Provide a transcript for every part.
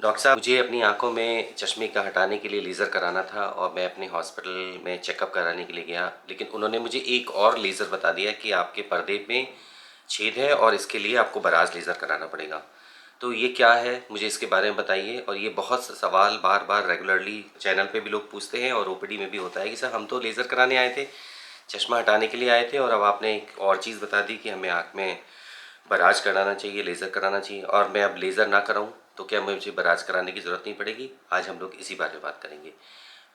Doctor साहब, मुझे अपनी आँखों में चश्मे का हटाने के लिए लेज़र कराना था और मैं अपने हॉस्पिटल में चेकअप कराने के लिए गया। लेकिन उन्होंने मुझे एक और लेज़र बता दिया कि आपके पर्दे में छेद है और इसके लिए आपको बराज़ लेज़र कराना पड़ेगा। तो ये क्या है? मुझे इसके बारे में बताइए। और ये बहुत सवाल बार-बार रेगुलरली चैनल पे भी लोग पूछते हैं और ओपीडी में भी होता है कि सर हम तो लेज़र कराने आए थे, चश्मा हटाने के लिए आए थे और अब आपने एक और चीज़ बता दी कि हमें आँख में बराज कराना चाहिए, लेज़र कराना चाहिए और मैं अब लेज़र ना कराऊँ तो क्या मुझे बराज कराने की ज़रूरत नहीं पड़ेगी? आज हम लोग इसी बारे में बात करेंगे।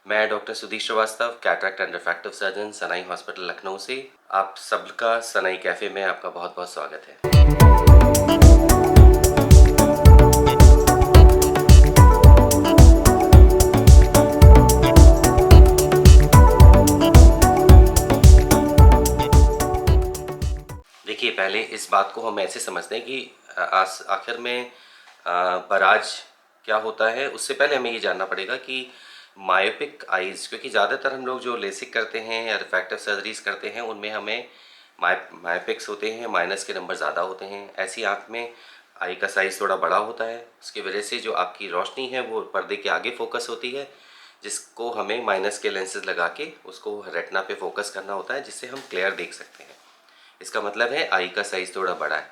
मैं doctor Sudhir Srivastava, cataract and refractive surgeon, Sanai hospital Lucknow से। आप सबका सनाई कैफ़े में आपका बहुत-बहुत स्वागत है। देखिए, पहले इस बात को हम ऐसे समझते हैं कि आखिर में बराज क्या होता है। उससे पहले हमें ये जानना पड़ेगा कि मायोपिक आइज़, क्योंकि ज़्यादातर हम लोग जो लेसिक करते हैं या रिफ्रैक्टिव सर्जरीज़ करते हैं उनमें हमें मायोपिक्स होते हैं, माइनस के नंबर ज़्यादा होते हैं। ऐसी आँख में आई का साइज़ थोड़ा बड़ा होता है, उसकी वजह से जो आपकी रोशनी है वो पर्दे के आगे फोकस होती है, जिसको हमें माइनस के लेंसेज लगा के उसको रेटिना पे फोकस करना होता है, जिससे हम क्लियर देख सकते हैं। इसका मतलब है आई का साइज़ थोड़ा बड़ा है।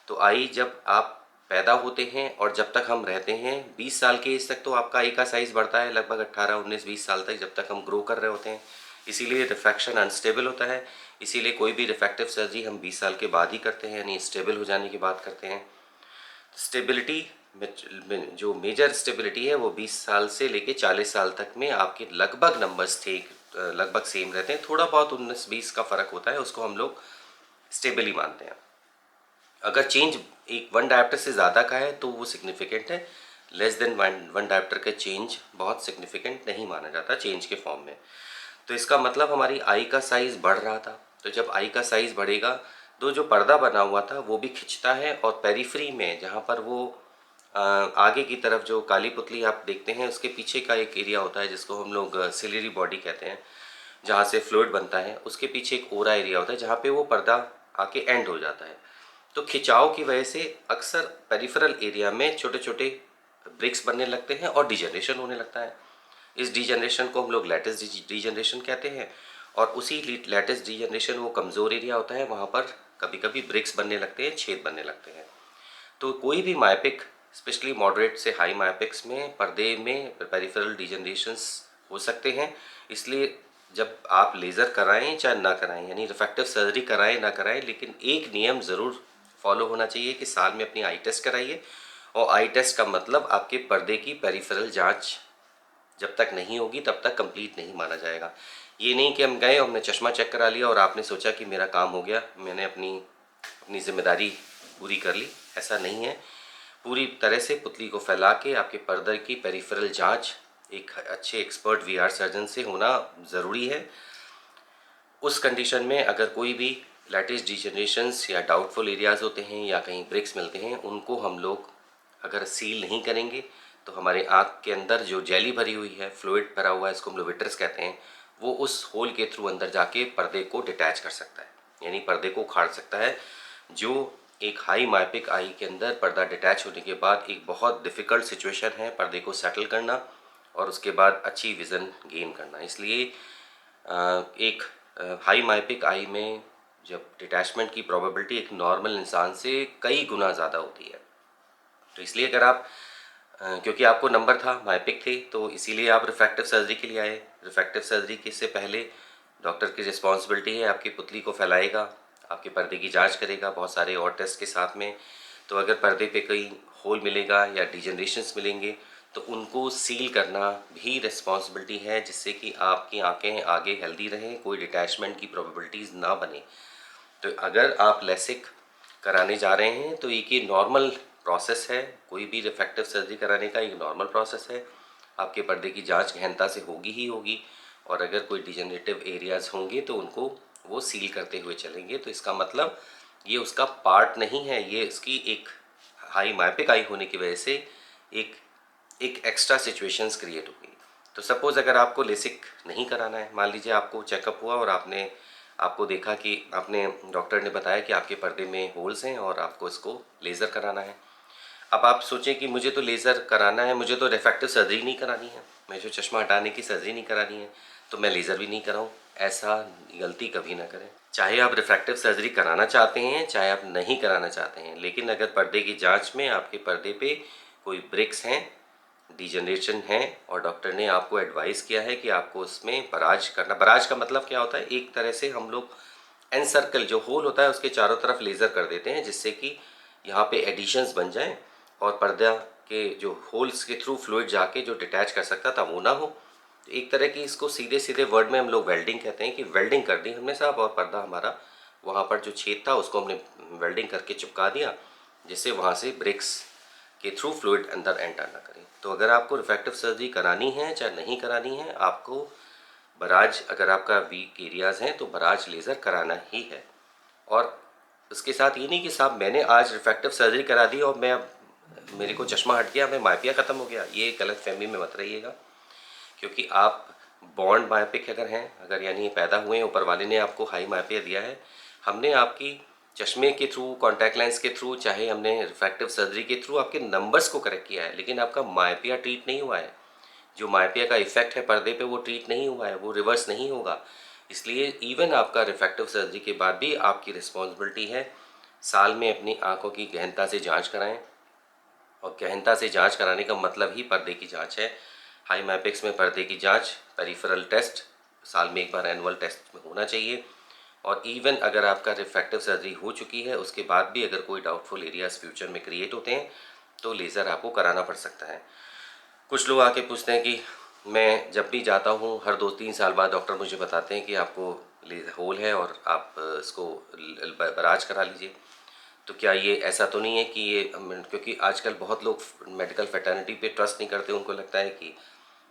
तो आई जब आप पैदा होते हैं और जब तक हम रहते हैं 20 साल की एज तक, तो आपका आई का साइज़ बढ़ता है लगभग 18, 19, 20 साल तक, जब तक हम ग्रो कर रहे होते हैं। इसीलिए रिफ्रैक्शन अनस्टेबल होता है। इसीलिए कोई भी रिफ्रैक्टिव सर्जरी हम 20 साल के बाद ही करते हैं, यानी स्टेबल हो जाने की बात करते हैं। स्टेबिलिटी में जो मेजर स्टेबिलिटी है वो 20 साल से लेके 40 साल तक में आपके लगभग नंबर्स थे, लगभग सेम रहते हैं। थोड़ा बहुत 19-20 का फ़र्क होता है, उसको हम लोग स्टेबल ही मानते हैं। अगर चेंज एक 1 डायोप्टर से ज़्यादा का है तो वो सिग्निफिकेंट है। लेस देन 1 डायोप्टर का चेंज बहुत सिग्निफिकेंट नहीं माना जाता चेंज के फॉर्म में। तो इसका मतलब हमारी आई का साइज़ बढ़ रहा था। तो जब आई का साइज़ बढ़ेगा तो जो पर्दा बना हुआ था वो भी खिंचता है और पेरिफेरी में, जहाँ पर वो आगे की तरफ जो काली पुतली आप देखते हैं उसके पीछे का एक एरिया होता है जिसको हम लोग सिलियरी बॉडी कहते हैं, जहाँ से फ्लूइड बनता है। उसके पीछे एक ओरा एरिया होता है जहाँ पे वो पर्दा आके एंड हो जाता है। तो खिंचाव की वजह से अक्सर पेरिफेरल एरिया में छोटे छोटे ब्रेक्स बनने लगते हैं और डिजनरेशन होने लगता है। इस डिजनरेशन को हम लोग लैटिस डिजनरेशन कहते हैं। और उसी लैटिस डिजनरेशन, वो कमज़ोर एरिया होता है, वहाँ पर कभी कभी ब्रेक्स बनने लगते हैं, छेद बनने लगते हैं। तो कोई भी मायोपिक, स्पेशली मॉडरेट से हाई मायोपिक्स में पर्दे में पेरिफेरल डिजनरेशंस हो सकते हैं। इसलिए जब आप लेज़र कराएं चाहे ना कराएं, यानी रिफ्रैक्टिव सर्जरी कराएं ना कराएं, लेकिन एक नियम ज़रूर फॉलो होना चाहिए कि साल में अपनी आई टेस्ट कराइए। और आई टेस्ट का मतलब आपके पर्दे की पेरिफेरल जांच जब तक नहीं होगी तब तक कंप्लीट नहीं माना जाएगा। ये नहीं कि हम गए, हमने चश्मा चेक करा लिया और आपने सोचा कि मेरा काम हो गया, मैंने अपनी अपनी जिम्मेदारी पूरी कर ली। ऐसा नहीं है। पूरी तरह से पुतली को फैला के आपके पर्दे की पेरिफेरल जांच एक अच्छे एक्सपर्ट वीआर सर्जन से होना ज़रूरी है। उस कंडीशन में अगर कोई भी लैटिस डिजनरेशंस या डाउटफुल एरियाज़ होते हैं या कहीं ब्रेक्स मिलते हैं, उनको हम लोग अगर सील नहीं करेंगे तो हमारे आँख के अंदर जो जेली भरी हुई है, फ्लूइड भरा हुआ है, इसको हम लोग विट्रस कहते हैं, वो उस होल के थ्रू अंदर जाके पर्दे को डिटैच कर सकता है, यानी पर्दे को उखाड़ सकता है। जो एक हाई मायोपिक आई के अंदर पर्दा डिटैच होने के बाद एक बहुत डिफ़िकल्ट सिचुएशन है पर्दे को सेटल करना और उसके बाद अच्छी विज़न गेन करना। इसलिए एक हाई मायोपिक आई में जब डिटैचमेंट की प्रोबेबिलिटी एक नॉर्मल इंसान से कई गुना ज़्यादा होती है। तो इसलिए अगर आप क्योंकि आपको नंबर था, मायोपिक थे, तो इसीलिए आप रिफ्रैक्टिव सर्जरी के लिए आए। रिफ्रैक्टिव सर्जरी के से पहले डॉक्टर की रिस्पॉन्सिबिलिटी है, आपकी पुतली को फैलाएगा, आपके पर्दे की जांच करेगा बहुत सारे और टेस्ट के साथ में। तो अगर पर्दे पे कहीं होल मिलेगा या डिजनरेशंस मिलेंगे तो उनको सील करना भी रिस्पॉन्सिबिलिटी है, जिससे कि आपकी आंखें आगे हेल्दी रहें, कोई डिटैचमेंट की प्रोबेबिलिटीज़ ना बने। तो अगर आप लेसिक कराने जा रहे हैं तो एक ये नॉर्मल प्रोसेस है, कोई भी रिफ्रैक्टिव सर्जरी कराने का एक नॉर्मल प्रोसेस है। आपके पर्दे की जांच गहनता से होगी ही होगी और अगर कोई डिजेनरेटिव एरियाज़ होंगे तो उनको वो सील करते हुए चलेंगे। तो इसका मतलब ये उसका पार्ट नहीं है, ये इसकी एक हाई मायोपिक आई होने की वजह से एक एक एक्स्ट्रा सिचुएशंस क्रिएट होगी। तो सपोज़ अगर आपको लेसिक नहीं कराना है, मान लीजिए आपको चेकअप हुआ और आपको देखा कि आपने डॉक्टर ने बताया कि आपके पर्दे में होल्स हैं और आपको इसको लेज़र कराना है। अब आप सोचें कि मुझे तो लेज़र कराना है, मुझे तो रिफ्रैक्टिव सर्जरी नहीं करानी है, मुझे चश्मा हटाने की सर्जरी नहीं करानी है, तो मैं लेज़र भी नहीं कराऊँ। ऐसा गलती कभी ना करें। चाहे आप रिफ्रैक्टिव सर्जरी कराना चाहते हैं, चाहे आप नहीं कराना चाहते हैं, लेकिन अगर पर्दे की जांच में आपके पर्दे पे कोई ब्रिक्स हैं, डिजनरेशन है और डॉक्टर ने आपको एडवाइस किया है कि आपको उसमें बराज करना। बराज का मतलब क्या होता है? एक तरह से हम लोग एन सर्कल जो होल होता है उसके चारों तरफ लेज़र कर देते हैं, जिससे कि यहाँ पे एडिशंस बन जाएं और पर्दा के जो होल्स के थ्रू फ्लूइड जाके जो डिटैच कर सकता था वो ना हो। तो एक तरह की इसको सीधे सीधे वर्ड में हम लोग वेल्डिंग कहते हैं कि वेल्डिंग कर दी हमने साहब, और पर्दा हमारा वहाँ पर जो छेद था उसको हमने वेल्डिंग करके चिपका दिया, जिससे वहाँ से ब्रिक्स के थ्रू फ्लूइड अंदर एंटर ना करें। तो अगर आपको रिफ्रैक्टिव सर्जरी करानी है चाहे नहीं करानी है, आपको बराज, अगर आपका वीक एरियाज़ हैं तो बराज लेज़र कराना ही है। और उसके साथ ये नहीं कि साहब मैंने आज रिफ्रैक्टिव सर्जरी करा दी और मैं अब मेरे को चश्मा हट गया, मैं माइपिया ख़त्म हो गया, ये गलत फहमी में मत रहिएगा। क्योंकि आप बॉन्ड मायोपिक अगर हैं, अगर यानी पैदा हुए हैं, ऊपर वाले ने आपको हाई मायोपिया दिया है, हमने आपकी चश्मे के थ्रू, कॉन्टैक्ट लेंस के थ्रू, चाहे हमने रिफ्रैक्टिव सर्जरी के थ्रू आपके नंबर्स को करेक्ट किया है, लेकिन आपका मायोपिया ट्रीट नहीं हुआ है। जो मायोपिया का इफेक्ट है पर्दे पे वो ट्रीट नहीं हुआ है, वो रिवर्स नहीं होगा। इसलिए इवन आपका रिफ्रैक्टिव सर्जरी के बाद भी आपकी रिस्पॉन्सिबिलिटी है, साल में अपनी आंखों की गहनता से जांच कराएं। और गहनता से जांच कराने का मतलब ही पर्दे की जांच है। हाई मैपिक्स में पर्दे की जांच, पेरिफेरल टेस्ट साल में एक बार एनुअल टेस्ट में होना चाहिए। और इवन अगर आपका रिफ्रैक्टिव सर्जरी हो चुकी है उसके बाद भी अगर कोई डाउटफुल एरियाज फ्यूचर में क्रिएट होते हैं तो लेज़र आपको कराना पड़ सकता है। कुछ लोग आके पूछते हैं कि मैं जब भी जाता हूँ हर 2-3 साल बाद डॉक्टर मुझे बताते हैं कि आपको होल है और आप इसको बराज करा लीजिए। तो क्या ये ऐसा तो नहीं है कि ये क्योंकि आजकल बहुत लोग मेडिकल फैटर्निटी पे ट्रस्ट नहीं करते, उनको लगता है कि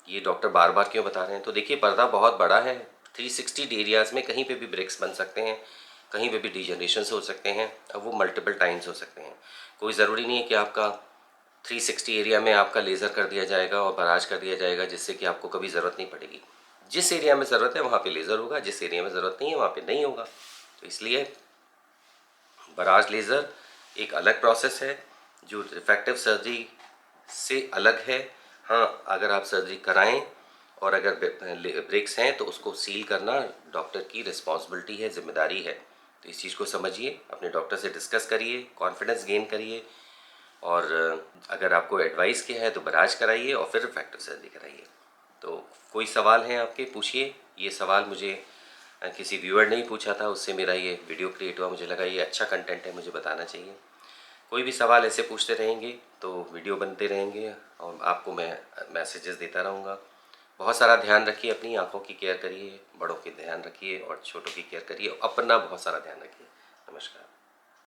ये डॉक्टर बार बार क्यों बता रहे हैं। तो देखिए पर्दा बहुत बड़ा है, 360 एरियाज़ में कहीं पे भी ब्रेक्स बन सकते हैं, कहीं पे भी डिजनरेशन हो सकते हैं, अब वो मल्टीपल टाइम्स हो सकते हैं। कोई ज़रूरी नहीं है कि आपका 360 एरिया में आपका लेज़र कर दिया जाएगा और बराज कर दिया जाएगा जिससे कि आपको कभी ज़रूरत नहीं पड़ेगी। जिस एरिया में ज़रूरत है वहाँ पे लेज़र होगा, जिस एरिया में ज़रूरत नहीं है वहाँ पे नहीं होगा। तो इसलिए बराज लेज़र एक अलग प्रोसेस है जो रिफ्रैक्टिव सर्जरी से अलग है। हाँ, अगर आप सर्जरी कराएं और अगर ब्रेक्स हैं तो उसको सील करना डॉक्टर की रिस्पॉन्सिबिलिटी है, जिम्मेदारी है। तो इस चीज़ को समझिए, अपने डॉक्टर से डिस्कस करिए, कॉन्फिडेंस गेन करिए, और अगर आपको एडवाइस किया है तो बराज कराइए और फिर रिफ्रैक्टिव सर्जरी कराइए। तो कोई सवाल है आपके, पूछिए। ये सवाल मुझे किसी व्यूअर ने ही पूछा था, उससे मेरा ये वीडियो क्रिएट हुआ, मुझे लगा ये अच्छा कंटेंट है, मुझे बताना चाहिए। कोई भी सवाल ऐसे पूछते रहेंगे तो वीडियो बनते रहेंगे और आपको मैं मैसेजेस देता रहूँगा। बहुत सारा ध्यान रखिए, अपनी आंखों की केयर करिए, बड़ों की ध्यान रखिए और छोटों की केयर करिए, अपना बहुत सारा ध्यान रखिए। नमस्कार।